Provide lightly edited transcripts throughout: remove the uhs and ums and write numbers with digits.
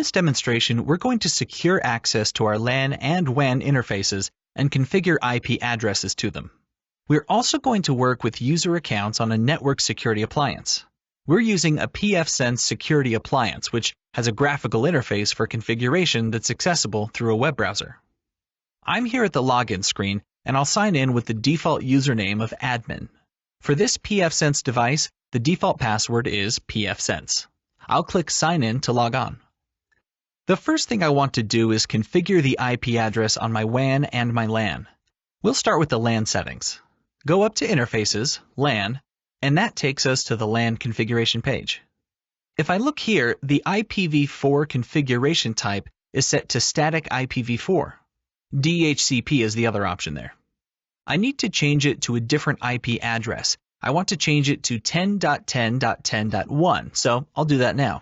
this demonstration, we're going to secure access to our LAN and WAN interfaces and configure IP addresses to them. We're also going to work with user accounts on a network security appliance. We're using a pfSense security appliance, which has a graphical interface for configuration that's accessible through a web browser. I'm here at the login screen, and I'll sign in with the default username of admin. For this pfSense device, the default password is pfSense. I'll click Sign In to log on. The first thing I want to do is configure the IP address on my WAN and my LAN. We'll start with the LAN settings. Go up to Interfaces, LAN, and that takes us to the LAN configuration page. If I look here, the IPv4 configuration type is set to static IPv4. DHCP is the other option there. I need to change it to a different IP address. I want to change it to 10.10.10.1, so I'll do that now.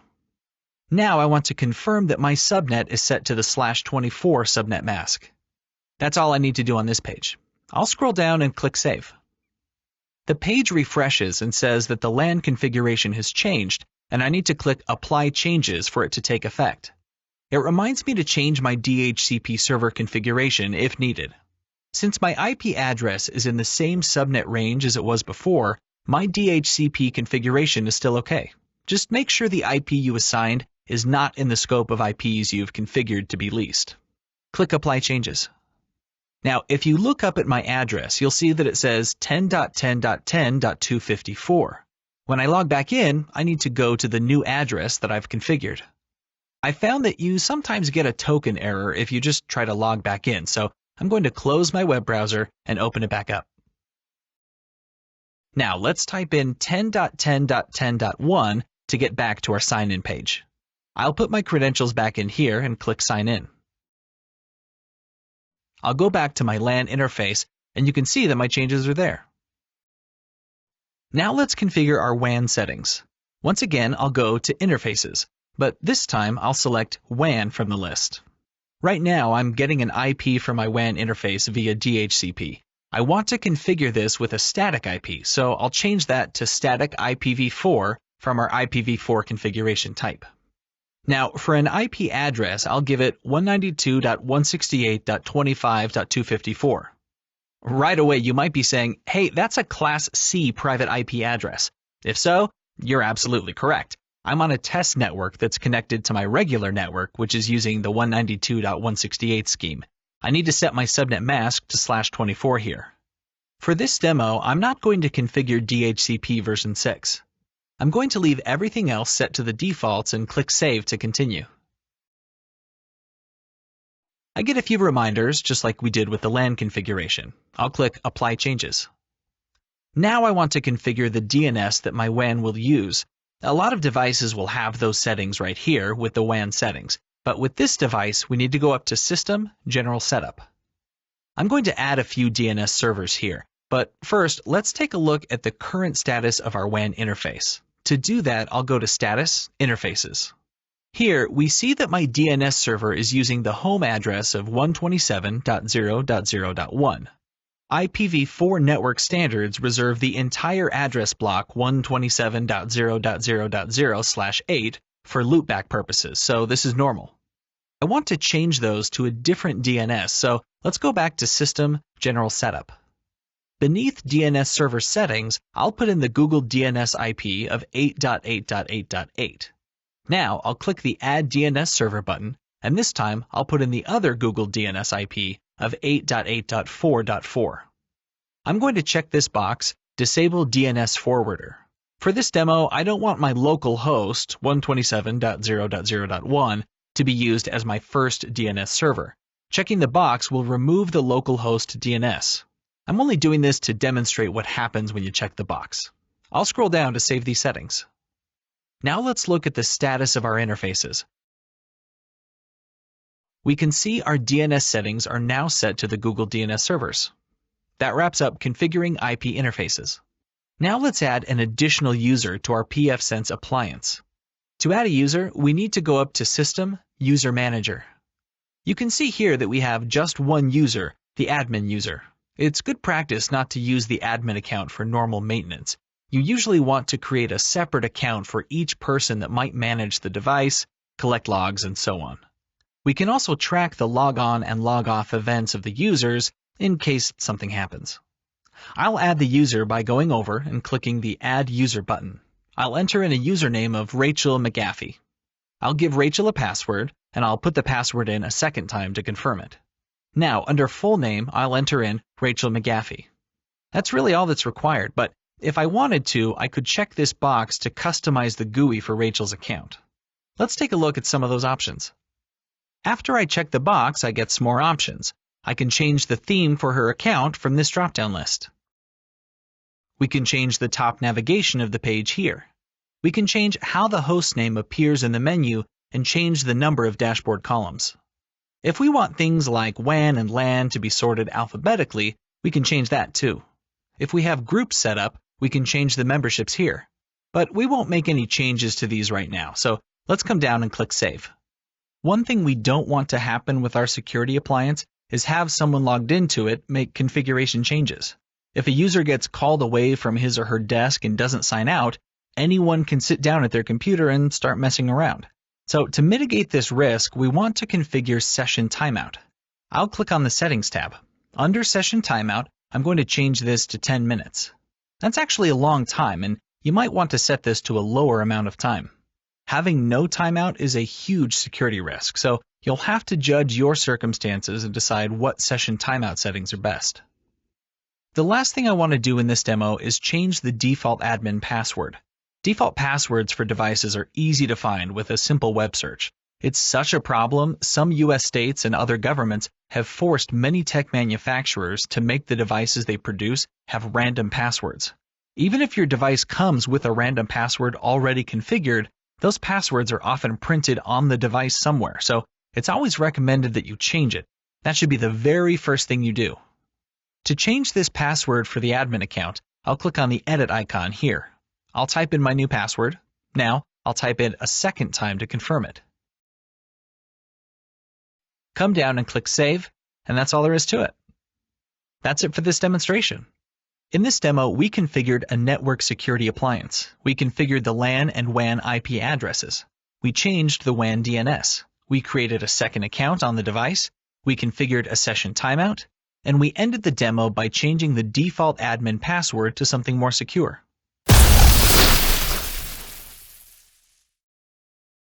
Now I want to confirm that my subnet is set to the /24 subnet mask. That's all I need to do on this page. I'll scroll down and click Save. The page refreshes and says that the LAN configuration has changed, and I need to click Apply Changes for it to take effect. It reminds me to change my DHCP server configuration if needed. Since my IP address is in the same subnet range as it was before, my DHCP configuration is still okay. Just make sure the IP you assigned is not in the scope of IPs you've configured to be leased. Click Apply Changes. Now, if you look up at my address, you'll see that it says 10.10.10.254. When I log back in, I need to go to the new address that I've configured. I found that you sometimes get a token error if you just try to log back in, so I'm going to close my web browser and open it back up. Now, let's type in 10.10.10.1 to get back to our sign-in page. I'll put my credentials back in here and click Sign In. I'll go back to my LAN interface, and you can see that my changes are there. Now let's configure our WAN settings. Once again, I'll go to Interfaces, but this time I'll select WAN from the list. Right now, I'm getting an IP from my WAN interface via DHCP. I want to configure this with a static IP, so I'll change that to static IPv4 from our IPv4 configuration type. Now, for an IP address, I'll give it 192.168.25.254. Right away, you might be saying, hey, that's a Class C private IP address. If so, you're absolutely correct. I'm on a test network that's connected to my regular network, which is using the 192.168 scheme. I need to set my subnet mask to /24 here. For this demo, I'm not going to configure DHCP version 6. I'm going to leave everything else set to the defaults and click Save to continue. I get a few reminders, just like we did with the LAN configuration. I'll click Apply Changes. Now I want to configure the DNS that my WAN will use. A lot of devices will have those settings right here with the WAN settings, but with this device, we need to go up to System, General Setup. I'm going to add a few DNS servers here, but first, let's take a look at the current status of our WAN interface. To do that, I'll go to Status, Interfaces. Here, we see that my DNS server is using the home address of 127.0.0.1. IPv4 network standards reserve the entire address block 127.0.0.0/8 for loopback purposes, so this is normal. I want to change those to a different DNS, so let's go back to System, General Setup. Beneath DNS server settings, I'll put in the Google DNS IP of 8.8.8.8. Now I'll click the Add DNS Server button, and this time I'll put in the other Google DNS IP of 8.8.4.4. I'm going to check this box, Disable DNS Forwarder. For this demo, I don't want my local host, 127.0.0.1, to be used as my first DNS server. Checking the box will remove the localhost DNS. I'm only doing this to demonstrate what happens when you check the box. I'll scroll down to save these settings. Now let's look at the status of our interfaces. We can see our DNS settings are now set to the Google DNS servers. That wraps up configuring IP interfaces. Now let's add an additional user to our pfSense appliance. To add a user, we need to go up to System, User Manager. You can see here that we have just one user, the admin user. It's good practice not to use the admin account for normal maintenance. You usually want to create a separate account for each person that might manage the device, collect logs, and so on. We can also track the log on and log off events of the users in case something happens. I'll add the user by going over and clicking the Add User button. I'll enter in a username of Rachel McGaffey. I'll give Rachel a password, and I'll put the password in a second time to confirm it. Now, under full name, I'll enter in Rachel McGaffey. That's really all that's required, but if I wanted to, I could check this box to customize the GUI for Rachel's account. Let's take a look at some of those options. After I check the box, I get some more options. I can change the theme for her account from this drop-down list. We can change the top navigation of the page here. We can change how the host name appears in the menu and change the number of dashboard columns. If we want things like WAN and LAN to be sorted alphabetically, we can change that too. If we have groups set up, we can change the memberships here. But we won't make any changes to these right now, so let's come down and click Save. One thing we don't want to happen with our security appliance is have someone logged into it make configuration changes. If a user gets called away from his or her desk and doesn't sign out, anyone can sit down at their computer and start messing around. So to mitigate this risk, we want to configure Session Timeout. I'll click on the Settings tab. Under Session Timeout, I'm going to change this to 10 minutes. That's actually a long time, and you might want to set this to a lower amount of time. Having no timeout is a huge security risk, so you'll have to judge your circumstances and decide what session timeout settings are best. The last thing I want to do in this demo is change the default admin password. Default passwords for devices are easy to find with a simple web search. It's such a problem, some US states and other governments have forced many tech manufacturers to make the devices they produce have random passwords. Even if your device comes with a random password already configured, those passwords are often printed on the device somewhere, so it's always recommended that you change it. That should be the very first thing you do. To change this password for the admin account, I'll click on the Edit icon here. I'll type in my new password. Now, I'll type in a second time to confirm it. Come down and click Save, and that's all there is to it. That's it for this demonstration. In this demo, we configured a network security appliance. We configured the LAN and WAN IP addresses. We changed the WAN DNS. We created a second account on the device. We configured a session timeout. And we ended the demo by changing the default admin password to something more secure.